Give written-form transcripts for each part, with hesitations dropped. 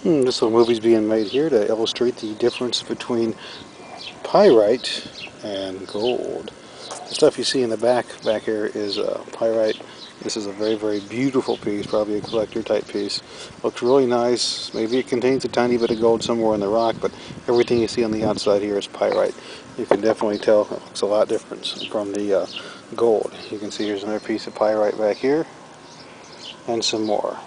This little movie's being made here to illustrate the difference between pyrite and gold. The stuff you see in the back here is pyrite. This is a very, very beautiful piece, probably a collector type piece. Looks really nice. Maybe it contains a tiny bit of gold somewhere in the rock, but everything you see on the outside here is pyrite. You can definitely tell it looks a lot different from the gold. You can see here's another piece of pyrite back here, and some more.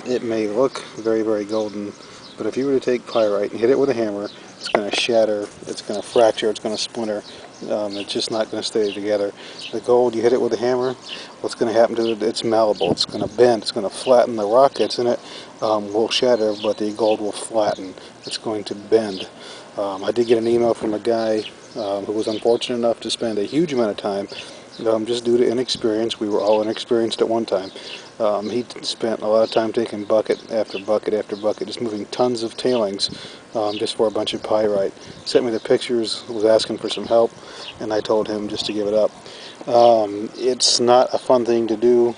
It may look very, very golden, but if you were to take pyrite and hit it with a hammer, it's going to shatter, it's going to fracture, it's going to splinter. It's just not going to stay together. The gold, you hit it with a hammer, what's going to happen to it? It's malleable, it's going to bend, it's going to flatten. The rock that's in it will shatter, but the gold will flatten. It's going to bend. I did get an email from a guy who was unfortunate enough to spend a huge amount of time just due to inexperience. We were all inexperienced at one time. He spent a lot of time taking bucket after bucket after bucket, just moving tons of tailings just for a bunch of pyrite. Sent me the pictures, was asking for some help, and I told him just to give it up. It's not a fun thing to do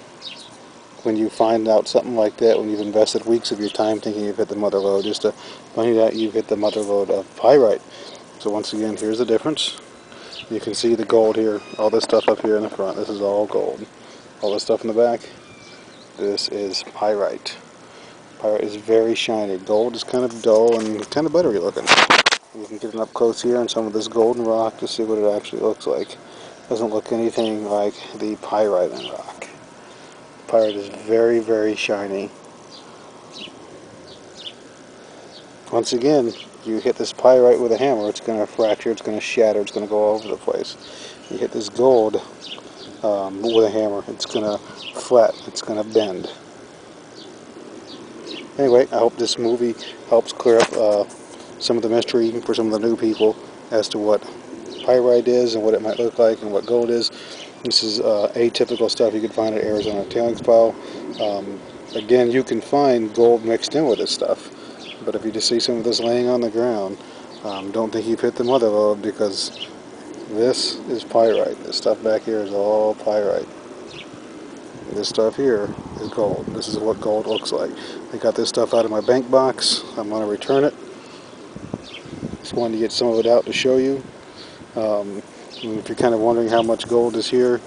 when you find out something like that, when you've invested weeks of your time thinking you've hit the mother lode, just to find out you've hit the mother lode of pyrite. So once again, here's the difference. You can see the gold here, all this stuff up here in the front, this is all gold. All this stuff in the back, this is pyrite. Pyrite is very shiny. Gold is kind of dull and kind of buttery looking. You can get it up close here on some of this golden rock to see what it actually looks like. Doesn't look anything like the pyrite in rock. Pyrite is very, very shiny. Once again, you hit this pyrite with a hammer, it's going to fracture, it's going to shatter, it's going to go all over the place. You hit this gold with a hammer, it's going to flatten, it's going to bend. Anyway, I hope this movie helps clear up some of the mystery for some of the new people as to what pyrite is and what it might look like and what gold is. This is atypical stuff you can find at Arizona tailings pile. Again, you can find gold mixed in with this stuff. But if you just see some of this laying on the ground, don't think you've hit the mother lode, because this is pyrite. This stuff back here is all pyrite. This stuff here is gold. This is what gold looks like. I got this stuff out of my bank box. I'm going to return it. Just wanted to get some of it out to show you. If you're kind of wondering how much gold is here,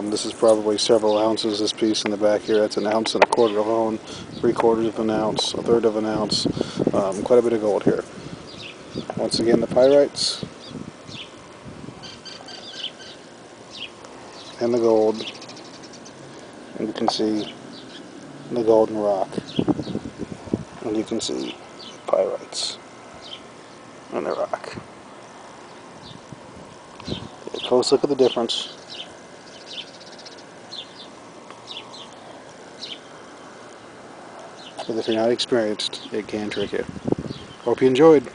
this is probably several ounces. This piece in the back here, that's 1 ounce and 1/4 alone, 3/4 of an ounce, 1/3 of an ounce, quite a bit of gold here. Once again, the pyrites and the gold, and you can see the golden rock, and you can see pyrites and the rock. Get a close look at the difference. But if you're not experienced, it can trick you. Hope you enjoyed.